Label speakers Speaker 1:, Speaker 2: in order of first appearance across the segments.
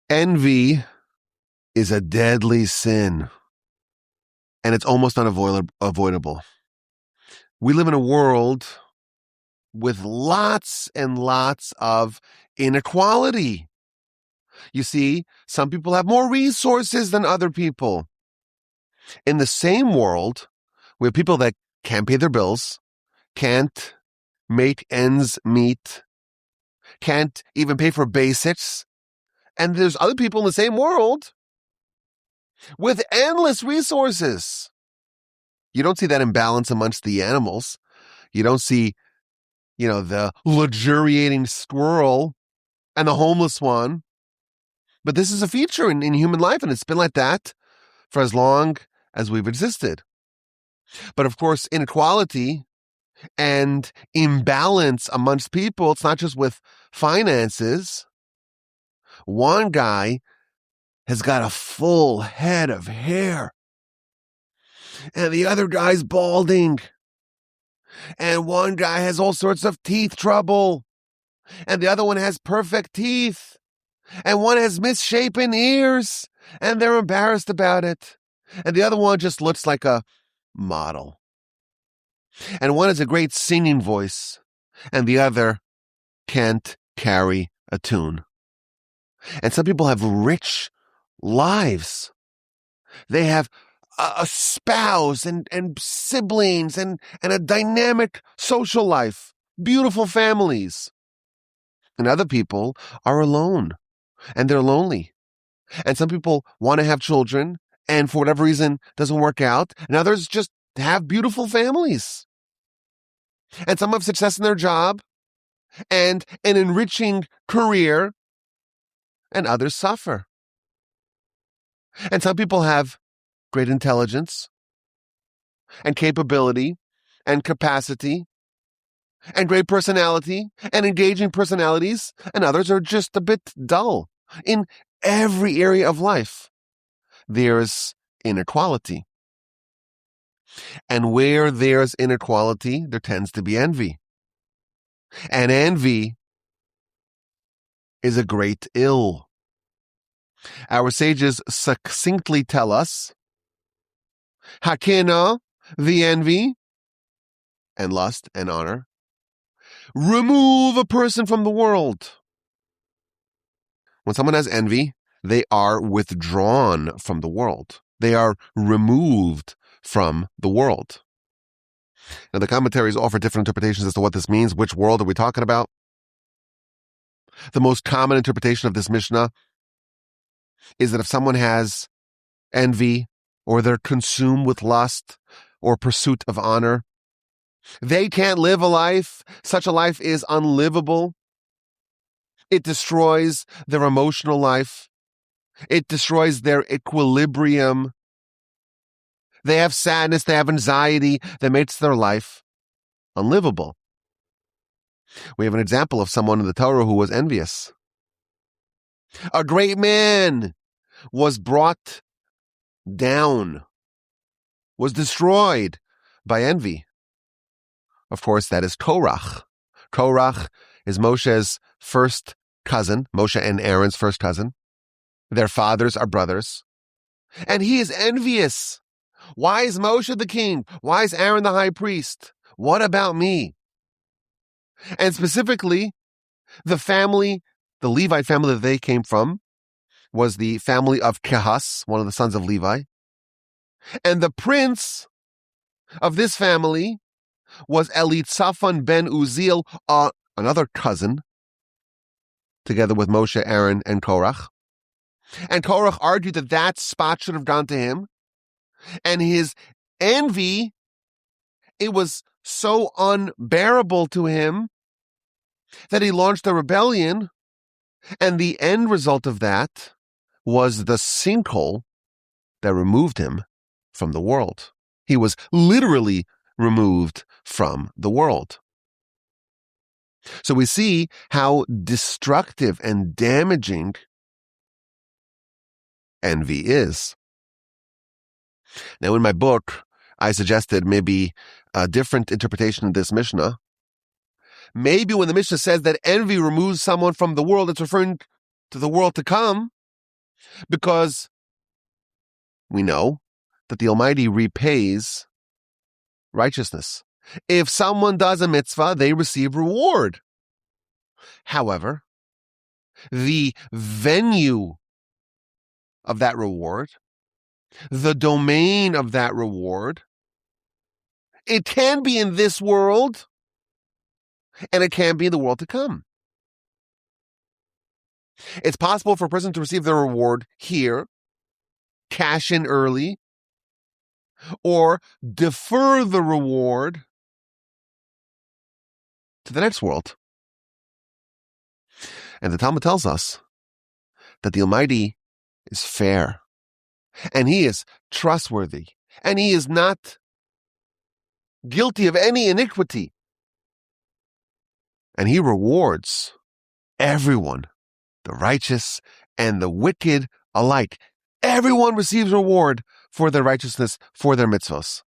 Speaker 1: Envy is a deadly sin, and it's almost unavoidable. We live in a world with lots and lots of inequality. You see, some people have more resources than other people. In the same world, we have people that can't pay their bills, can't make ends meet, can't even pay for basics. And there's other people in the same world with endless resources. You don't see that imbalance amongst the animals. You don't see, the luxuriating squirrel and the homeless one. But this is a feature in human life, and it's been like that for as long as we've existed. But of course, inequality and imbalance amongst people, it's not just with finances. One guy has got a full head of hair, and the other guy's balding. And one guy has all sorts of teeth trouble, and the other one has perfect teeth. And one has misshapen ears, and they're embarrassed about it. And the other one just looks like a model. And one has a great singing voice, and the other can't carry a tune. And some people have rich lives. They have a spouse and siblings and a dynamic social life, beautiful families. And other people are alone, and they're lonely. And some people want to have children, and for whatever reason doesn't work out. And others just have beautiful families. And some have success in their job and an enriching career, and others suffer. And some people have great intelligence and capability and capacity and great personality and engaging personalities, and others are just a bit dull. In every area of life, there's inequality. And where there's inequality, there tends to be envy. And envy is a great ill. Our sages succinctly tell us, Hakena, the envy, and lust and honor, remove a person from the world. When someone has envy, they are withdrawn from the world. They are removed from the world. Now, the commentaries offer different interpretations as to what this means. Which world are we talking about? The most common interpretation of this Mishnah is that if someone has envy, or they're consumed with lust or pursuit of honor, they can't live a life. Such a life is unlivable. It destroys their emotional life. It destroys their equilibrium. They have sadness, they have anxiety that makes their life unlivable. We have an example of someone in the Torah who was envious. A great man was brought down, was destroyed by envy. Of course, that is Korach. Korach is Moshe's first cousin, Moshe and Aaron's first cousin. Their fathers are brothers. And he is envious. Why is Moshe the king? Why is Aaron the high priest? What about me? And specifically, the family, the Levite family that they came from, was the family of Kehas, one of the sons of Levi. And the prince of this family was Elitzaphan ben Uziel, another cousin, together with Moshe, Aaron, and Korach. And Korach argued that that spot should have gone to him. And his envy, it was so unbearable to him that he launched a rebellion. And the end result of that was the sinkhole that removed him from the world. He was literally removed from the world. So we see how destructive and damaging envy is. Now, in my book, I suggested maybe a different interpretation of this Mishnah. Maybe when the Mishnah says that envy removes someone from the world, it's referring to the world to come. Because we know that the Almighty repays righteousness. If someone does a mitzvah, they receive reward. However, the venue of that reward, the domain of that reward, it can be in this world, and it can be in the world to come. It's possible for a person to receive their reward here, cash in early, or defer the reward to the next world. And the Talmud tells us that the Almighty is fair, and He is trustworthy, and He is not guilty of any iniquity. And He rewards everyone, the righteous and the wicked alike. Everyone receives reward for their righteousness, for their mitzvos.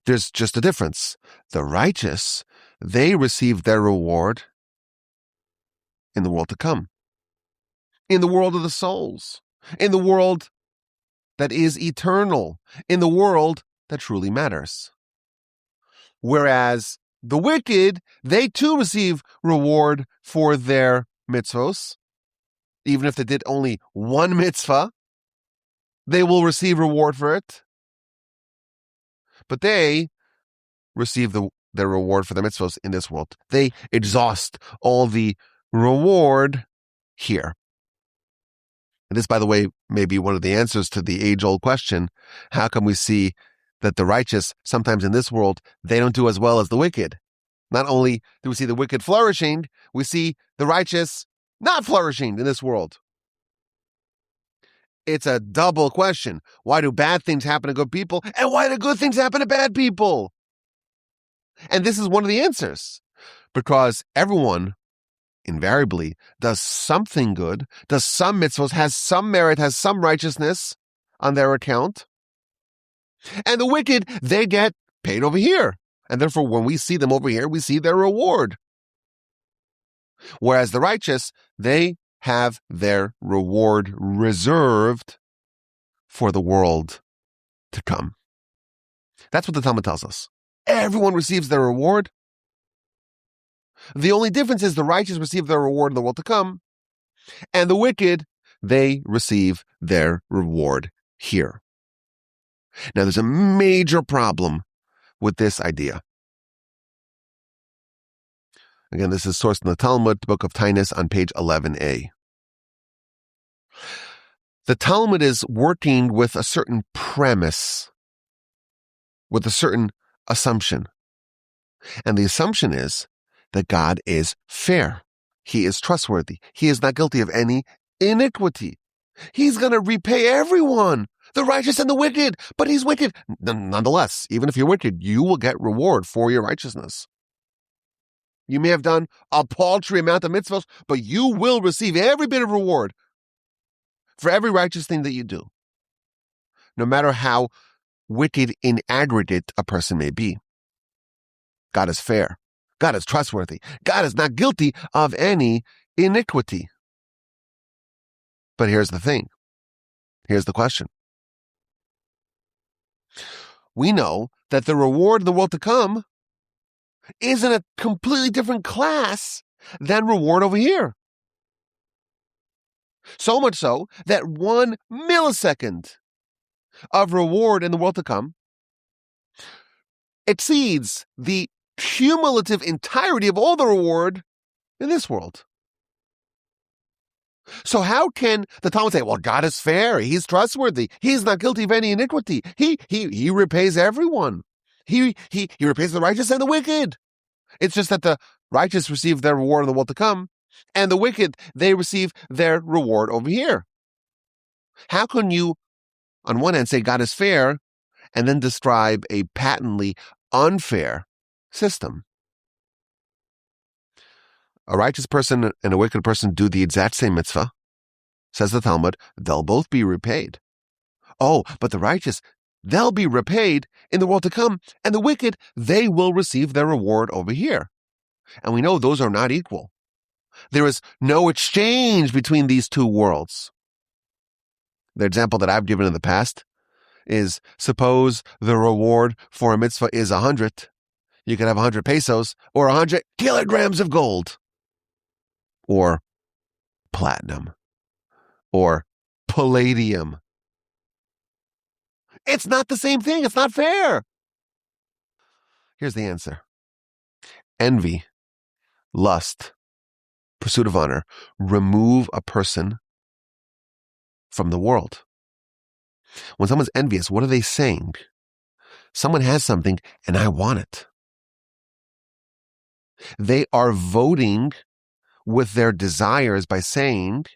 Speaker 1: There's just a difference. The righteous, they receive their reward in the world to come, in the world of the souls, in the world that is eternal, in the world that truly matters. Whereas the wicked, they too receive reward for their mitzvos. Even if they did only one mitzvah, they will receive reward for it. But they receive their reward for their mitzvos in this world. They exhaust all the reward here. And this, by the way, may be one of the answers to the age-old question: how come we see that the righteous, sometimes in this world, they don't do as well as the wicked? Not only do we see the wicked flourishing, we see the righteous not flourishing in this world. It's a double question. Why do bad things happen to good people? And why do good things happen to bad people? And this is one of the answers. Because everyone invariably does something good, does some mitzvahs, has some merit, has some righteousness on their account. And the wicked, they get paid over here. And therefore, when we see them over here, we see their reward. Whereas the righteous, they have their reward reserved for the world to come. That's what the Talmud tells us. Everyone receives their reward. The only difference is the righteous receive their reward in the world to come, and the wicked, they receive their reward here. Now, there's a major problem with this idea. Again, this is sourced in the Talmud, the Book of Tainus, on page 11a. The Talmud is working with a certain premise, with a certain assumption. And the assumption is that God is fair. He is trustworthy. He is not guilty of any iniquity. He's going to repay everyone, the righteous and the wicked, but He's wicked. Nonetheless, even if you're wicked, you will get reward for your righteousness. You may have done a paltry amount of mitzvahs, but you will receive every bit of reward for every righteous thing that you do, no matter how wicked in aggregate a person may be. God is fair. God is trustworthy. God is not guilty of any iniquity. But here's the thing. Here's the question. We know that the reward in the world to come is in a completely different class than reward over here. So much so that 1 millisecond of reward in the world to come exceeds the cumulative entirety of all the reward in this world. So how can the Talmud say, well, God is fair, He's trustworthy, He's not guilty of any iniquity, He repays everyone. He repays the righteous and the wicked. It's just that the righteous receive their reward in the world to come, and the wicked, they receive their reward over here. How can you, on one hand, say God is fair, and then describe a patently unfair system? A righteous person and a wicked person do the exact same mitzvah, says the Talmud, they'll both be repaid. Oh, but the righteous, they'll be repaid in the world to come, and the wicked, they will receive their reward over here. And we know those are not equal. There is no exchange between these two worlds. The example that I've given in the past is, suppose the reward for a mitzvah is 100. You could have 100 pesos or 100 kilograms of gold or platinum or palladium. It's not the same thing. It's not fair. Here's the answer. Envy, lust, pursuit of honor remove a person from the world. When someone's envious, what are they saying? Someone has something and I want it. They are voting with their desires by saying,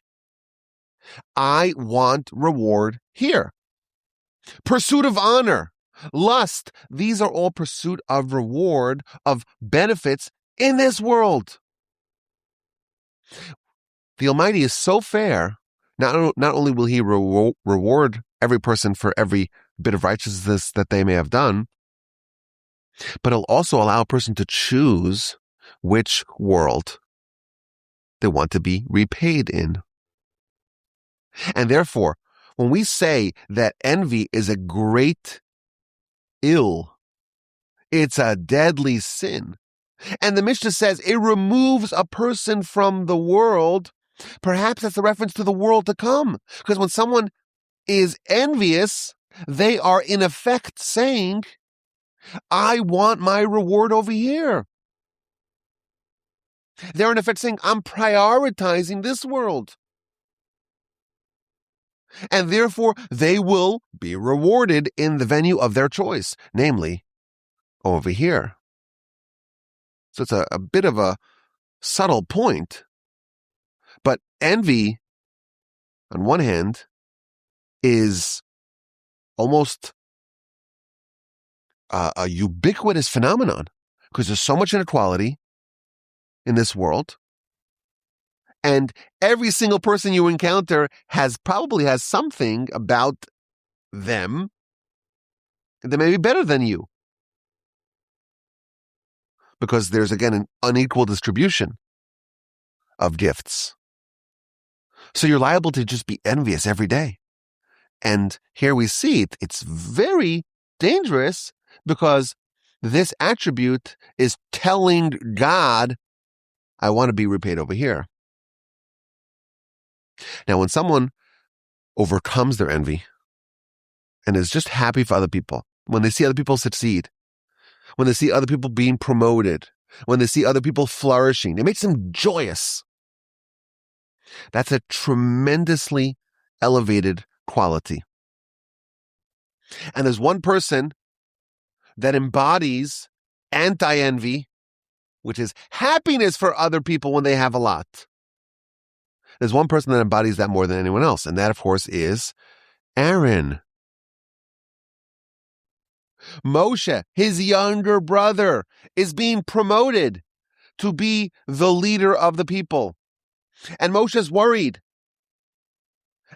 Speaker 1: I want reward here. Pursuit of honor, lust, these are all pursuit of reward, of benefits in this world. The Almighty is so fair, not only will He reward every person for every bit of righteousness that they may have done, but He'll also allow a person to choose which world they want to be repaid in. And therefore, when we say that envy is a great ill, it's a deadly sin, and the Mishnah says it removes a person from the world, perhaps that's a reference to the world to come. Because when someone is envious, they are in effect saying, I want my reward over here. They're in effect saying, I'm prioritizing this world. And therefore, they will be rewarded in the venue of their choice, namely, over here. So it's a bit of a subtle point. But envy, on one hand, is almost a ubiquitous phenomenon because there's so much inequality in this world. And every single person you encounter probably has something about them that may be better than you. Because there's, again, an unequal distribution of gifts. So you're liable to just be envious every day. And here we see it's very dangerous because this attribute is telling God, I want to be repaid over here. Now, when someone overcomes their envy and is just happy for other people, when they see other people succeed, when they see other people being promoted, when they see other people flourishing, it makes them joyous. That's a tremendously elevated quality. And there's one person that embodies anti-envy, which is happiness for other people when they have a lot. There's one person that embodies that more than anyone else, and that, of course, is Aaron. Moshe, his younger brother, is being promoted to be the leader of the people. And Moshe's worried.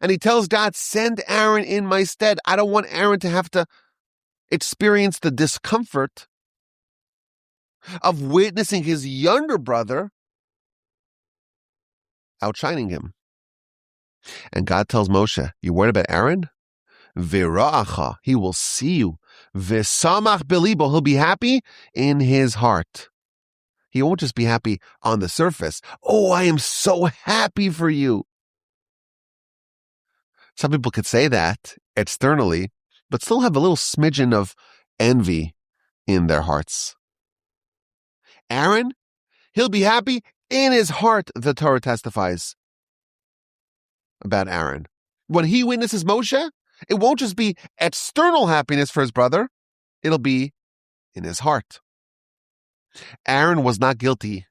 Speaker 1: And he tells God, send Aaron in my stead. I don't want Aaron to have to experience the discomfort of witnessing his younger brother outshining him. And God tells Moshe, you worried about Aaron? Vira'acha, he will see you. V'samach belibo, he'll be happy in his heart. He won't just be happy on the surface. Oh, I am so happy for you. Some people could say that externally, but still have a little smidgen of envy in their hearts. Aaron, he'll be happy in his heart, the Torah testifies about Aaron. When he witnesses Moshe, it won't just be external happiness for his brother, it'll be in his heart. Aaron was not guilty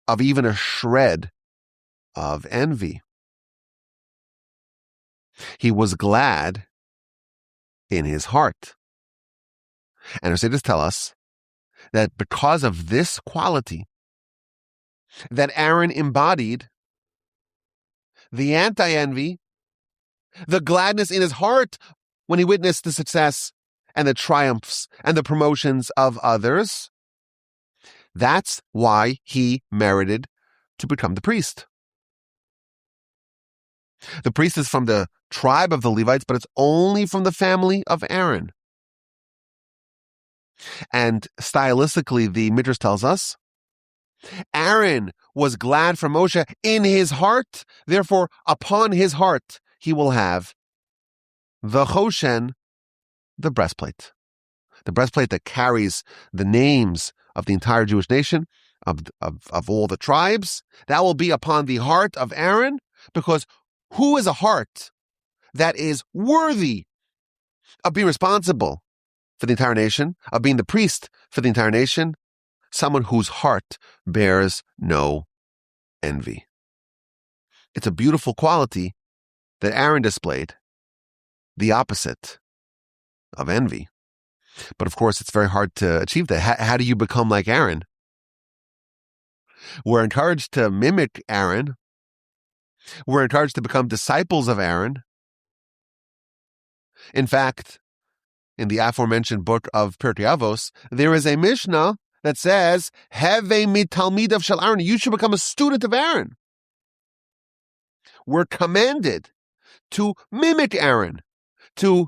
Speaker 1: of even a shred of envy. He was glad in his heart. And our sages tell us that because of this quality that Aaron embodied, the anti-envy, the gladness in his heart when he witnessed the success and the triumphs and the promotions of others, that's why he merited to become the priest. The priest is from the tribe of the Levites, but it's only from the family of Aaron. And stylistically, the Midrash tells us, Aaron was glad for Moshe in his heart, therefore upon his heart he will have the choshen, the breastplate that carries the names of the entire Jewish nation, of all the tribes. That will be upon the heart of Aaron, because who is a heart that is worthy of being responsible for the entire nation, of being the priest for the entire nation? Someone whose heart bears no envy. It's a beautiful quality that Aaron displayed, the opposite of envy. But of course, it's very hard to achieve that. How do you become like Aaron? We're encouraged to mimic Aaron. We're encouraged to become disciples of Aaron. In fact, in the aforementioned book of Pirkei Avos, there is a Mishnah that says, Heve mitalmidav shel Aaron, you should become a student of Aaron. We're commanded to mimic Aaron, to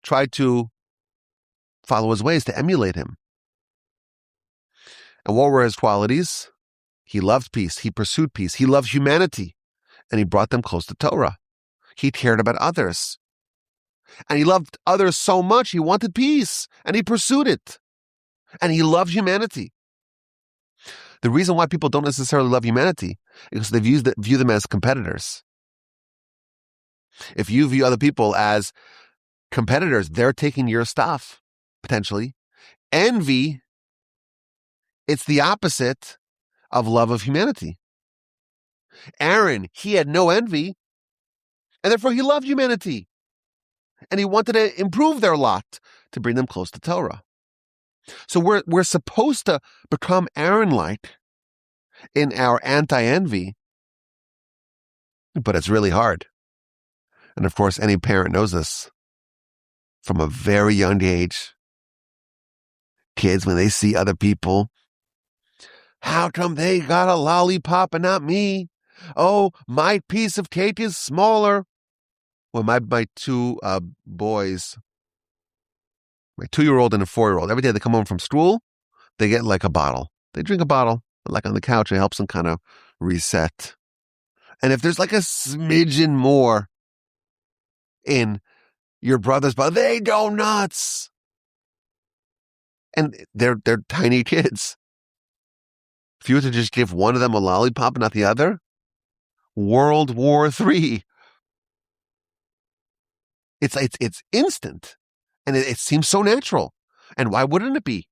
Speaker 1: try to follow his ways, to emulate him. And what were his qualities? He loved peace. He pursued peace. He loved humanity. And he brought them close to Torah. He cared about others. And he loved others so much, he wanted peace. And he pursued it. And he loved humanity. The reason why people don't necessarily love humanity is because they view them as competitors. If you view other people as competitors, they're taking your stuff, potentially. Envy, it's the opposite of love of humanity. Aaron, he had no envy, and therefore he loved humanity. And he wanted to improve their lot, to bring them close to Torah. So we're supposed to become Aaron-like in our anti-envy, but it's really hard. And of course, any parent knows this from a very young age. Kids, when they see other people, how come they got a lollipop and not me? Oh, my piece of cake is smaller. Well, my two boys, my 2-year-old and a 4-year-old, every day they come home from school, they get like a bottle. They drink a bottle, like on the couch. It helps them kind of reset. And if there's like a smidgen more in your brother's bottle, they go nuts. And they're tiny kids. If you were to just give one of them a lollipop and not the other, World War III. It's instant. And it seems so natural. And why wouldn't it be?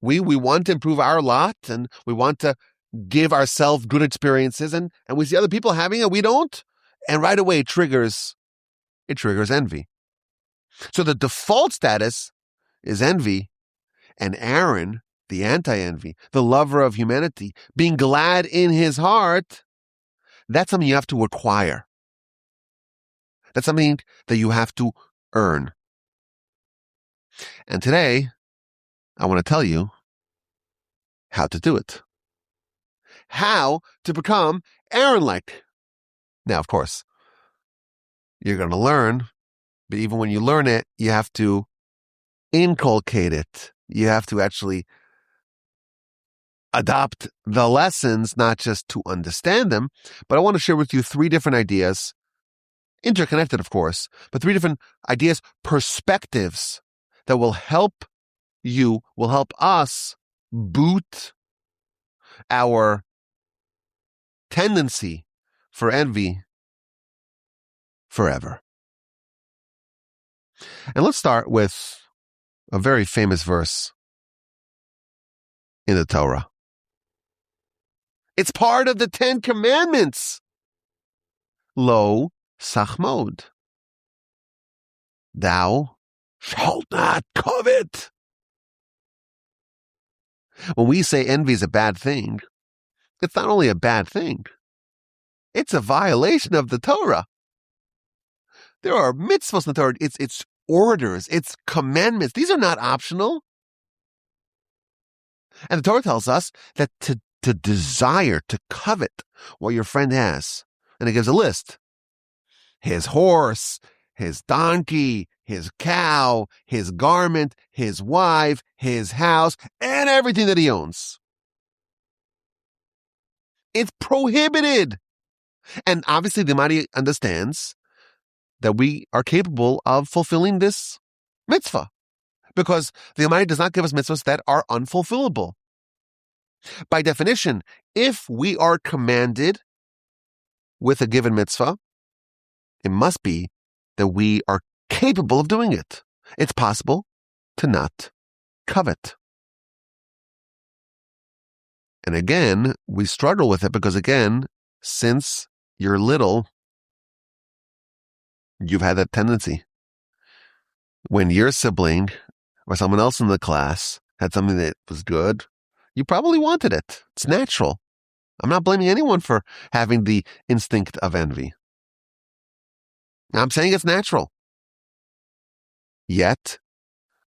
Speaker 1: We want to improve our lot, and we want to give ourselves good experiences, and we see other people having it, we don't. And right away it triggers envy. So the default status is envy, and Aaron, the anti-envy, the lover of humanity, being glad in his heart, that's something you have to acquire. That's something that you have to earn. And today, I want to tell you how to do it. How to become Aaron-like. Now, of course, you're going to learn, but even when you learn it, you have to inculcate it. You have to actually adopt the lessons, not just to understand them. But I want to share with you 3 different ideas, interconnected, of course, but 3 different ideas, perspectives that will help you, will help us boot our tendency for envy forever. And let's start with a very famous verse in the Torah. It's part of the 10 Commandments. Lo sachmod. Thou shalt not covet. When we say envy is a bad thing, it's not only a bad thing, it's a violation of the Torah. There are mitzvahs in the Torah. It's orders, it's commandments. These are not optional. And the Torah tells us that to desire, to covet what your friend has, And it gives a list. His horse, his donkey, his cow, his garment, his wife, his house, and everything that he owns. It's prohibited. And obviously the Almighty understands that we are capable of fulfilling this mitzvah, because the Almighty does not give us mitzvahs that are unfulfillable. By definition, if we are commanded with a given mitzvah, it must be that we are capable of doing it. It's possible to not covet. And again, we struggle with it because, again, since you're little, you've had that tendency. When your sibling or someone else in the class had something that was good, you probably wanted it. It's natural. I'm not blaming anyone for having the instinct of envy. I'm saying it's natural. Yet,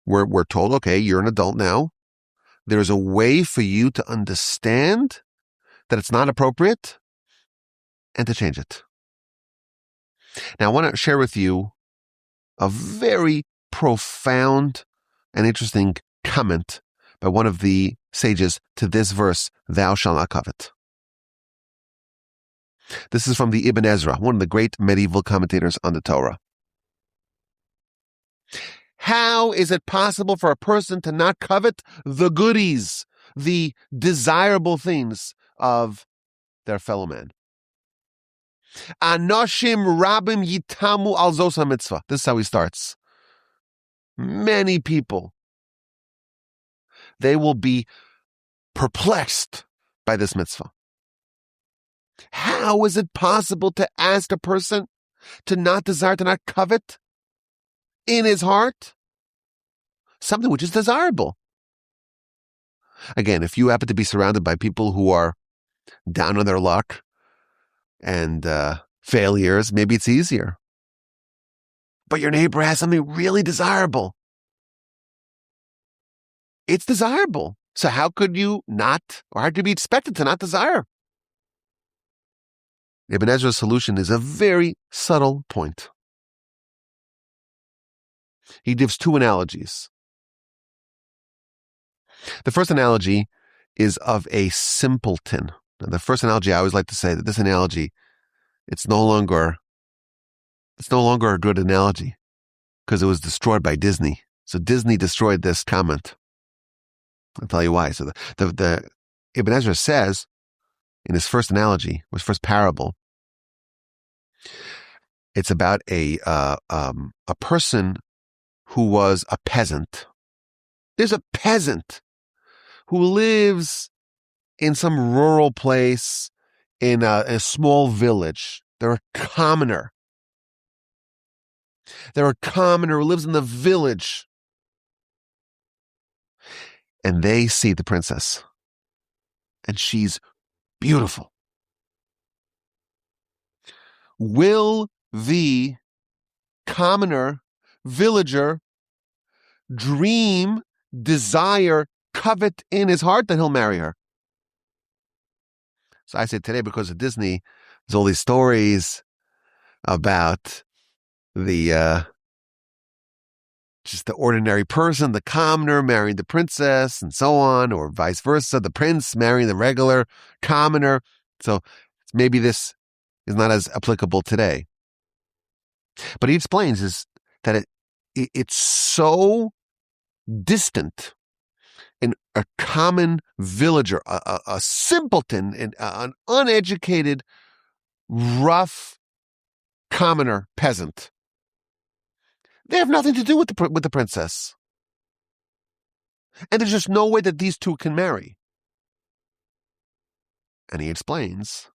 Speaker 1: we're told, okay, you're an adult now. There's a way for you to understand that it's not appropriate and to change it. Now, I want to share with you a very profound and interesting comment by one of the sages to this verse, thou shalt not covet. This is from the Ibn Ezra, one of the great medieval commentators on the Torah. How is it possible for a person to not covet the goodies, the desirable things of their fellow man? Anoshim rabim yitamu al zos mitzvah. This is how he starts. Many people, they will be perplexed by this mitzvah. How is it possible to ask a person to not desire, to not covet in his heart something which is desirable? Again, if you happen to be surrounded by people who are down on their luck and failures, maybe it's easier. But your neighbor has something really desirable. It's desirable. So how could you not, or how could you be expected to not desire? Ibn Ezra's solution is a very subtle point. He gives two analogies. The first analogy is of a simpleton. Now, the first analogy, I always like to say that this analogy, it's no longer a good analogy because it was destroyed by Disney. So Disney destroyed this comment. I'll tell you why. So the Ibn Ezra says in his first analogy, his first parable, it's about a person who was a peasant. There's a peasant who lives in some rural place in a small village. They're a commoner. They're a commoner who lives in the village. And they see the princess. And she's beautiful. Will the commoner, villager, dream, desire, covet in his heart that he'll marry her? So I say today, because of Disney, there's all these stories about the just the ordinary person, the commoner marrying the princess and so on, or vice versa, the prince marrying the regular commoner. So maybe this is not as applicable today. But he explains is that it's so distant in a common villager, a simpleton, an uneducated, rough commoner peasant. They have nothing to do with the princess. And there's just no way that these two can marry. And he explains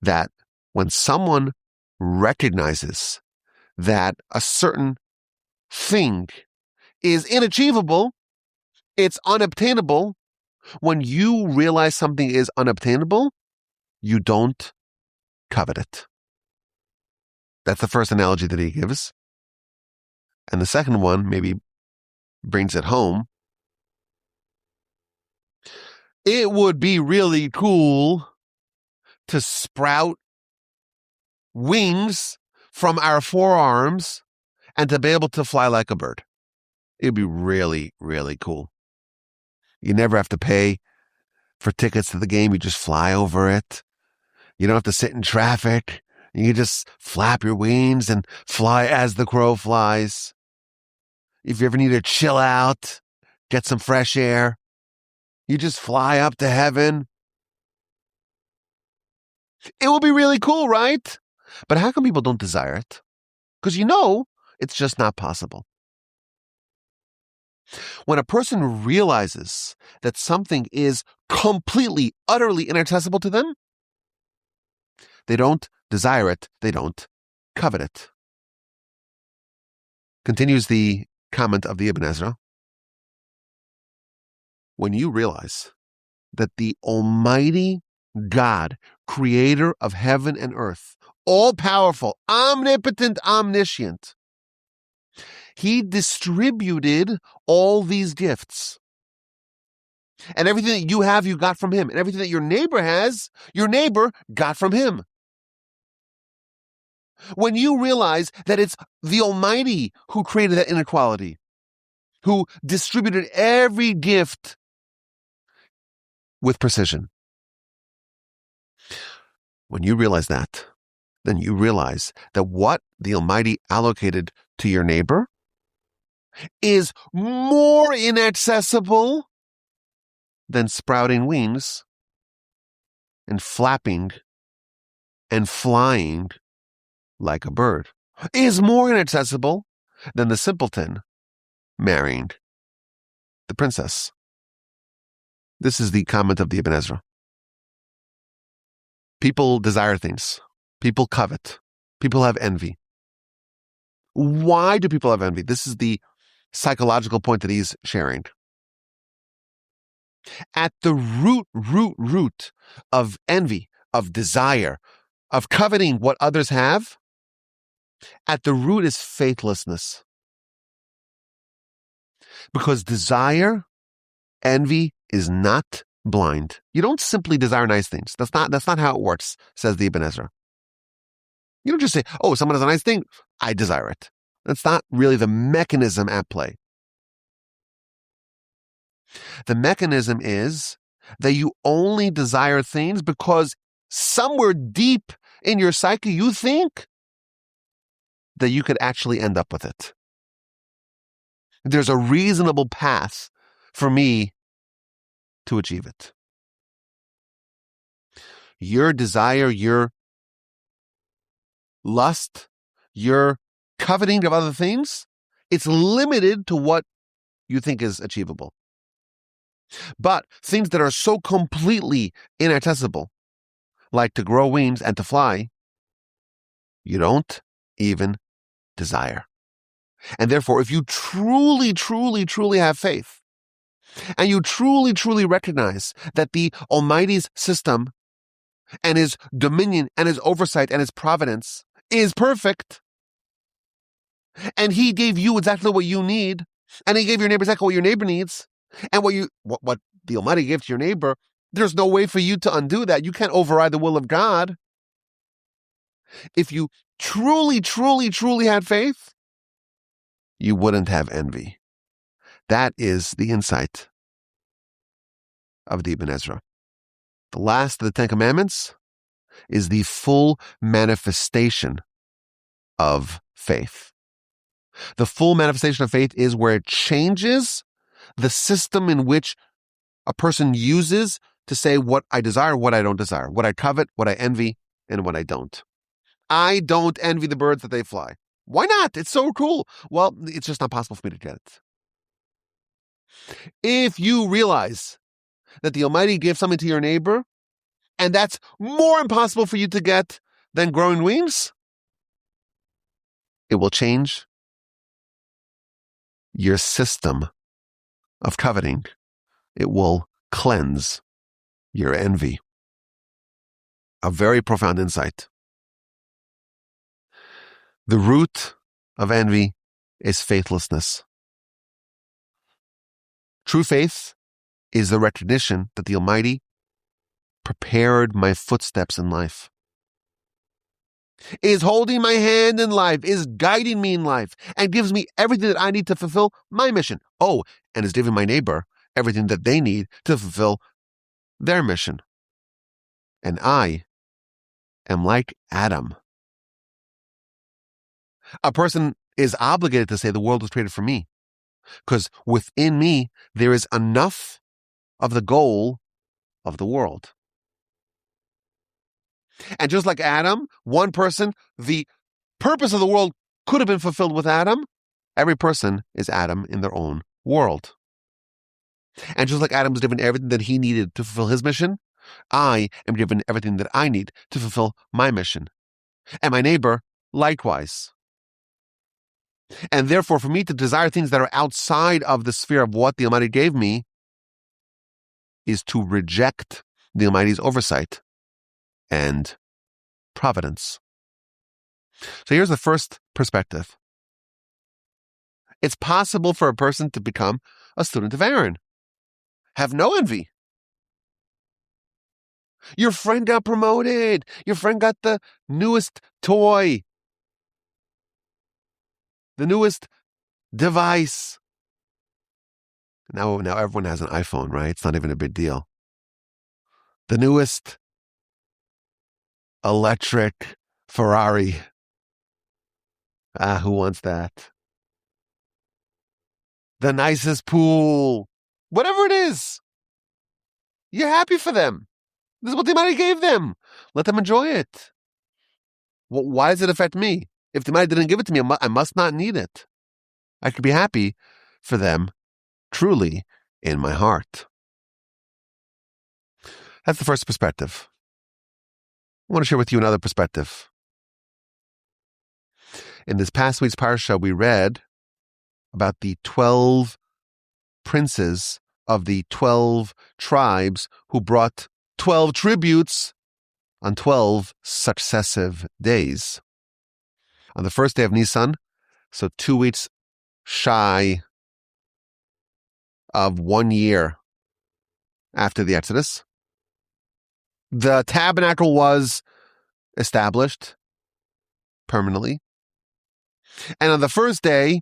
Speaker 1: that when someone recognizes that a certain thing is inachievable, it's unobtainable, when you realize something is unobtainable, you don't covet it. That's the first analogy that he gives. And the second one maybe brings it home. It would be really cool to sprout wings from our forearms and to be able to fly like a bird. It'd be really, really cool. You never have to pay for tickets to the game. You just fly over it. You don't have to sit in traffic. You just flap your wings and fly as the crow flies. If you ever need to chill out, get some fresh air, you just fly up to heaven. It will be really cool, right? But how come people don't desire it? Because it's just not possible. When a person realizes that something is completely, utterly inaccessible to them, they don't desire it, they don't covet it. Continues the comment of the Ibn Ezra. When you realize that the Almighty God, creator of heaven and earth, all-powerful, omnipotent, omniscient, he distributed all these gifts. And everything that you have, you got from him. And everything that your neighbor has, your neighbor got from him. When you realize that it's the Almighty who created that inequality, who distributed every gift with precision. When you realize that, then you realize that what the Almighty allocated to your neighbor is more inaccessible than sprouting wings and flapping and flying like a bird, is more inaccessible than the simpleton marrying the princess. This is the comment of the Ibn Ezra. People desire things. People covet. People have envy. Why do people have envy? This is the psychological point that he's sharing. At the root of envy, of desire, of coveting what others have, at the root is faithlessness. Because desire, envy is not blind. You don't simply desire nice things. That's not how it works, says the Ibn Ezra. You don't just say, oh, someone has a nice thing, I desire it. That's not really the mechanism at play. The mechanism is that you only desire things because somewhere deep in your psyche you think that you could actually end up with it. There's a reasonable path for me to achieve it. Your desire, your lust, your coveting of other things, it's limited to what you think is achievable. But things that are so completely inaccessible, like to grow wings and to fly, you don't even desire. And therefore, if you truly, truly, truly have faith, and you truly, truly recognize that the Almighty's system and his dominion and his oversight and his providence is perfect, and he gave you exactly what you need, and he gave your neighbor exactly what your neighbor needs, and what the Almighty gave to your neighbor, there's no way for you to undo that. You can't override the will of God. If you truly, truly, truly had faith, you wouldn't have envy. That is the insight of the Ibn Ezra. The last of the Ten Commandments is the full manifestation of faith. The full manifestation of faith is where it changes the system in which a person uses to say what I desire, what I don't desire, what I covet, what I envy, and what I don't. I don't envy the birds that they fly. Why not? It's so cool. Well, it's just not possible for me to get it. If you realize that the Almighty gives something to your neighbor, and that's more impossible for you to get than growing wings, it will change your system of coveting. It will cleanse your envy. A very profound insight. The root of envy is faithlessness. True faith is the recognition that the Almighty prepared my footsteps in life. is holding my hand in life, is guiding me in life, and gives me everything that I need to fulfill my mission. Oh, and is giving my neighbor everything that they need to fulfill their mission. And I am like Adam. A person is obligated to say the world was created for me, because within me there is enough of the goal of the world. And just like Adam, one person, the purpose of the world could have been fulfilled with Adam. Every person is Adam in their own world. And just like Adam was given everything that he needed to fulfill his mission, I am given everything that I need to fulfill my mission. And my neighbor, likewise. And therefore, for me to desire things that are outside of the sphere of what the Almighty gave me is to reject the Almighty's oversight and providence. So here's the first perspective. It's possible for a person to become a student of Aaron. Have no envy. Your friend got promoted. Your friend got the newest toy, the newest device. Now everyone has an iPhone, right? It's not even a big deal. The newest electric Ferrari. Who wants that? The nicest pool. Whatever it is. You're happy for them. This is what the Almighty gave them. Let them enjoy it. Why does it affect me? If the Almighty didn't give it to me, I must not need it. I could be happy for them truly in my heart. That's the first perspective. I want to share with you another perspective. In this past week's parsha, we read about the 12 princes of the 12 tribes who brought 12 tributes on 12 successive days. On the first day of Nisan, so 2 weeks shy of 1 year after the Exodus, the tabernacle was established permanently. And on the first day,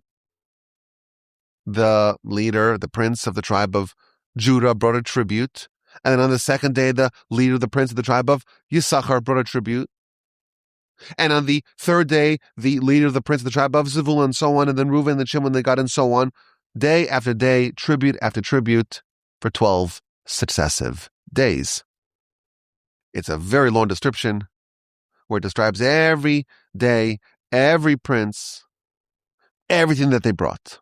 Speaker 1: the leader, the prince of the tribe of Judah, brought a tribute. And then on the second day, the leader, the prince of the tribe of Yisachar, brought a tribute. And on the third day, the leader, the prince of the tribe of Zevulun, and so on. And then Reuven, the Shimon, the Gad, and so on. Day after day, tribute after tribute for 12 successive days. It's a very long description where it describes every day, every prince, everything that they brought.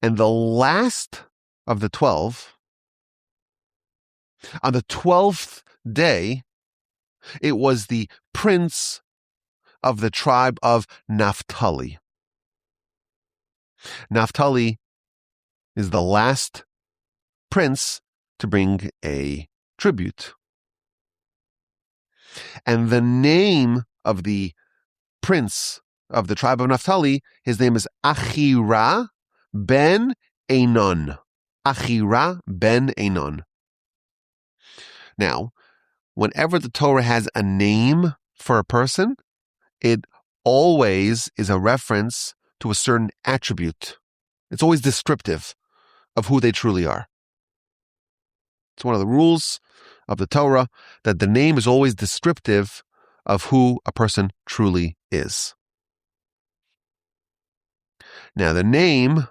Speaker 1: And the last of the 12, on the 12th day, it was the prince of the tribe of Naphtali. Naphtali is the last prince to bring a tribute. And the name of the prince of the tribe of Naphtali, his name is Achira ben Einon. Achira ben Einon. Now, whenever the Torah has a name for a person, it always is a reference to a certain attribute. It's always descriptive of who they truly are. It's one of the rules of the Torah that the name is always descriptive of who a person truly is. Now, the name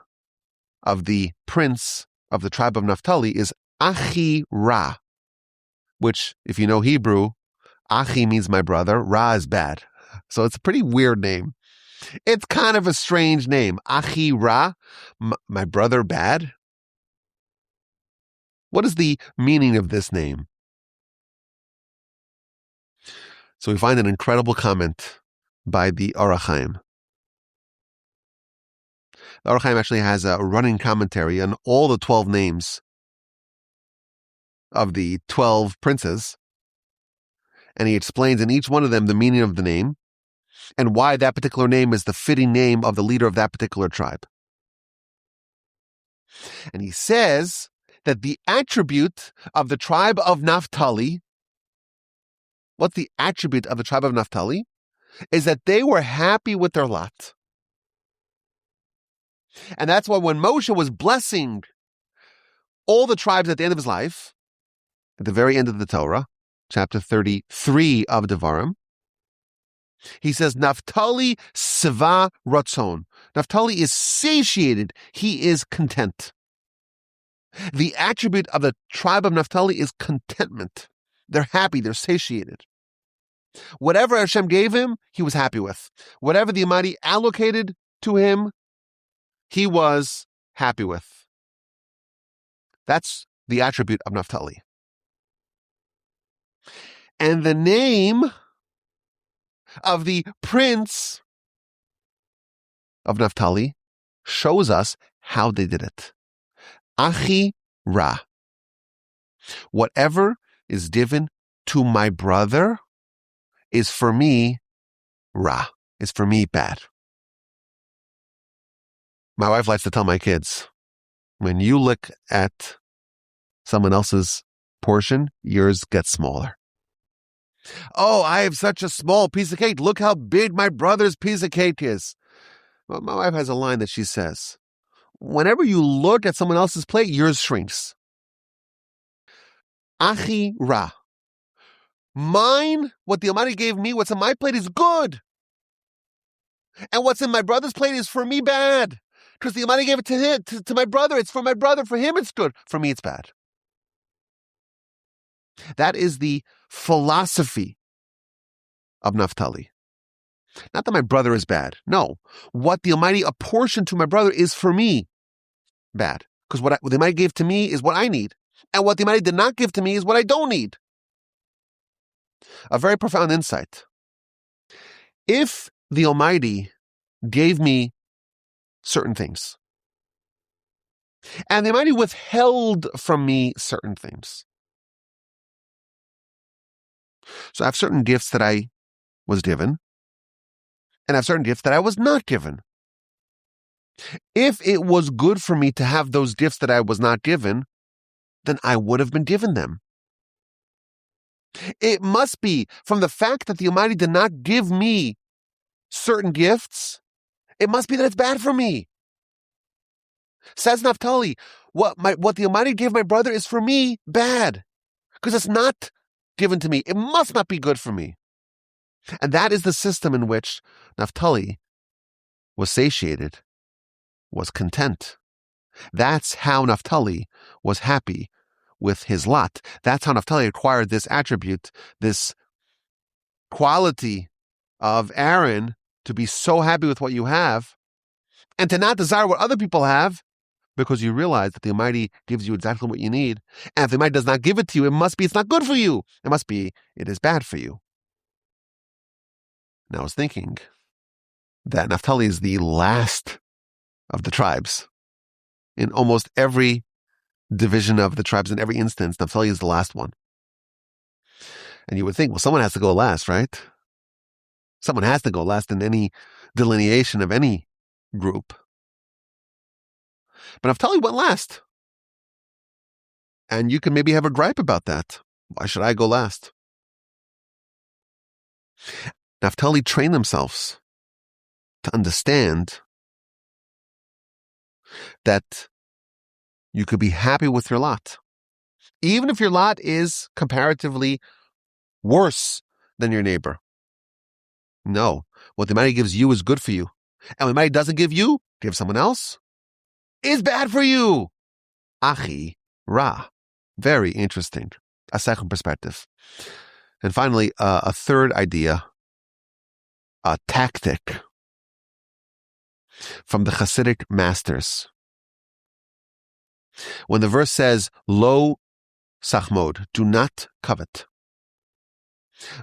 Speaker 1: of the prince of the tribe of Naphtali is Achira, which, if you know Hebrew, Achi means my brother, Ra is bad. So it's a pretty weird name. It's kind of a strange name. Achira, my brother bad? What is the meaning of this name? So we find an incredible comment by the Orach Chaim. The Orach Chaim actually has a running commentary on all the 12 names of the 12 princes, and he explains in each one of them the meaning of the name and why that particular name is the fitting name of the leader of that particular tribe. And he says that the attribute of the tribe of Naphtali what's the attribute of the tribe of Naphtali? Is that they were happy with their lot. And that's why when Moshe was blessing all the tribes at the end of his life, at the very end of the Torah, chapter 33 of Devarim, he says, Naphtali seva ratzon. Naphtali is satiated. He is content. The attribute of the tribe of Naphtali is contentment. They're happy. They're satiated. Whatever Hashem gave him, he was happy with. Whatever the Almighty allocated to him, he was happy with. That's the attribute of Naphtali. And the name of the prince of Naphtali shows us how they did it. Achi Ra. Whatever is given to my brother is for me Ra, is for me bad. My wife likes to tell my kids, when you look at someone else's portion, yours gets smaller. Oh, I have such a small piece of cake. Look how big my brother's piece of cake is. Well, my wife has a line that she says, whenever you look at someone else's plate, yours shrinks. Achi Ra. Mine, what the Almighty gave me, what's on my plate is good. And what's in my brother's plate is for me bad. Because the Almighty gave it to him, to my brother. It's for my brother. For him, it's good. For me, it's bad. That is the philosophy of Naphtali. Not that my brother is bad. No. What the Almighty apportioned to my brother is for me bad. Because what the Almighty gave to me is what I need. And what the Almighty did not give to me is what I don't need. A very profound insight. If the Almighty gave me certain things, and the Almighty withheld from me certain things. So I have certain gifts that I was given, and I have certain gifts that I was not given. If it was good for me to have those gifts that I was not given, then I would have been given them. It must be from the fact that the Almighty did not give me certain gifts, it must be that it's bad for me. Says Naphtali, what the Almighty gave my brother is for me bad, because it's not given to me. It must not be good for me. And that is the system in which Naphtali was satiated, was content. That's how Naphtali was happy with his lot. That's how Naphtali acquired this attribute, this quality of Aaron, to be so happy with what you have and to not desire what other people have, because you realize that the Almighty gives you exactly what you need. And if the Almighty does not give it to you, it must be it's not good for you. It must be it is bad for you. Now I was thinking that Naphtali is the last of the tribes. In almost every division of the tribes, in every instance, Naphtali is the last one. And you would think, well, someone has to go last, right? Someone has to go last in any delineation of any group. But Naphtali went last. And you can maybe have a gripe about that. Why should I go last? Naphtali trained themselves to understand that you could be happy with your lot. Even if your lot is comparatively worse than your neighbor. No, what the Almighty gives you is good for you. And what the Almighty doesn't give you, give someone else, is bad for you. Achi Ra. Very interesting. A second perspective. And finally, a third idea, a tactic from the Hasidic masters. When the verse says, Lo sachmod, do not covet.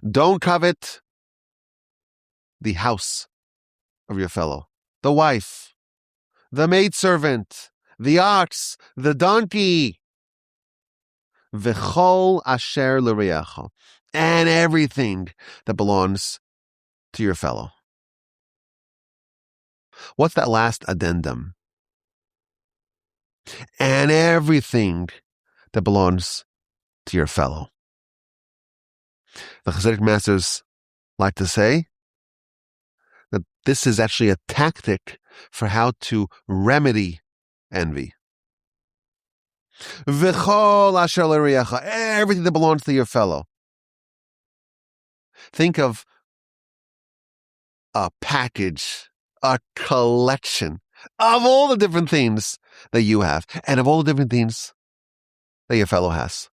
Speaker 1: Don't covet the house of your fellow, the wife, the maidservant, the ox, the donkey, v'chol asher l'reacho, and everything that belongs to your fellow. What's that last addendum? And everything that belongs to your fellow. The Hasidic masters like to say that this is actually a tactic for how to remedy envy. V'chol asher l'reacha, everything that belongs to your fellow. Think of a package, a collection of all the different things that you have and of all the different things that your fellow has.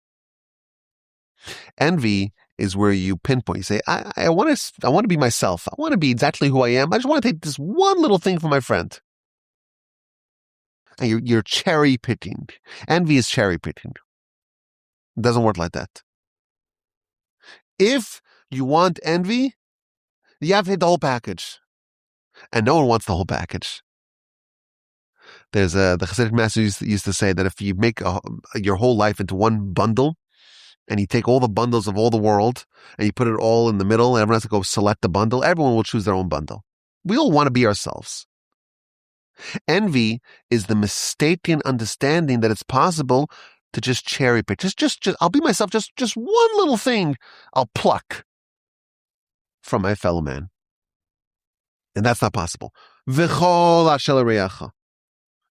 Speaker 1: Envy is where you pinpoint. You say, I want to be myself. I want to be exactly who I am. I just want to take this one little thing from my friend. And you're cherry picking. Envy is cherry picking. It doesn't work like that. If you want envy, you have to hit the whole package. And no one wants the whole package. There's the Hasidic master used to say that if you make your whole life into one bundle, and you take all the bundles of all the world, and you put it all in the middle, and everyone has to go select the bundle, everyone will choose their own bundle. We all want to be ourselves. Envy is the mistaken understanding that it's possible to just cherry pick. Just I'll be myself, just one little thing I'll pluck from my fellow man. And that's not possible. V'chol asher l'reacha.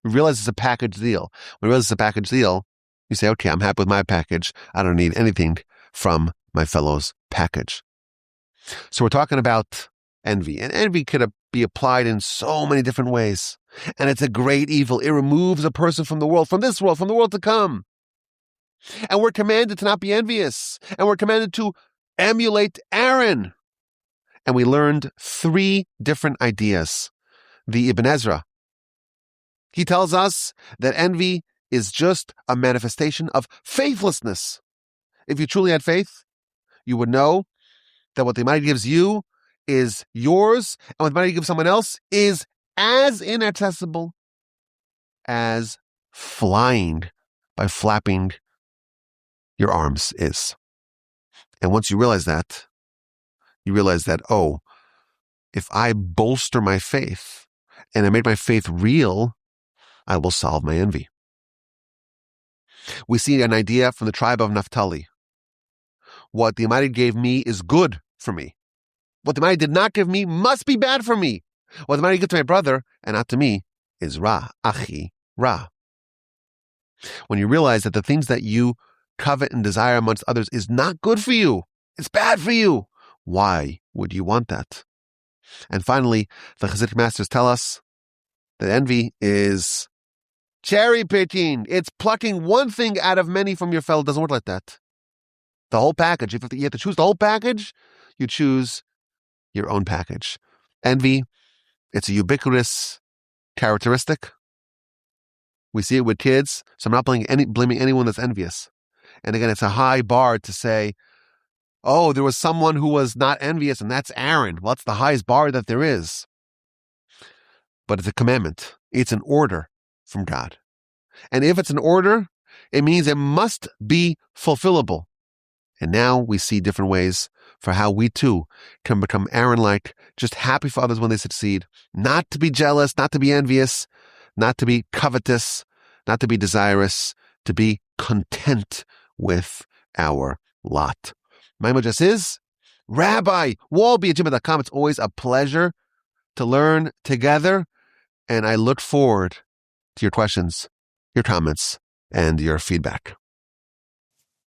Speaker 1: Realize it's a package deal. When you realize it's a package deal, you say, okay, I'm happy with my package. I don't need anything from my fellow's package. So we're talking about envy. And envy could be applied in so many different ways. And it's a great evil. It removes a person from the world, from this world, from the world to come. And we're commanded to not be envious. And we're commanded to emulate Aaron. And we learned 3 different ideas. The Ibn Ezra, he tells us that envy is just a manifestation of faithlessness. If you truly had faith, you would know that what the Almighty gives you is yours, and what the Almighty gives someone else is as inaccessible as flying by flapping your arms is. And once you realize that, oh, if I bolster my faith and I make my faith real, I will solve my envy. We see an idea from the tribe of Naphtali. What the Almighty gave me is good for me. What the Almighty did not give me must be bad for me. What the Almighty gives to my brother and not to me is ra, achi, ra. When you realize that the things that you covet and desire amongst others is not good for you, it's bad for you, why would you want that? And finally, the Hasidic masters tell us that envy is cherry picking. It's plucking one thing out of many from your fellow. It doesn't work like that. The whole package. If you have to choose the whole package, you choose your own package. Envy, it's a ubiquitous characteristic. We see it with kids, so I'm not blaming anyone that's envious. And again, it's a high bar to say, oh, there was someone who was not envious, and that's Aaron. Well, that's the highest bar that there is. But it's a commandment. It's an order from God. And if it's an order, it means it must be fulfillable. And now we see different ways for how we too can become Aaron-like, just happy for others when they succeed, not to be jealous, not to be envious, not to be covetous, not to be desirous, to be content with our lot. My address is Rabbi Wolbe@gmail.com. It's always a pleasure to learn together, and I look forward to your questions, your comments, and your feedback.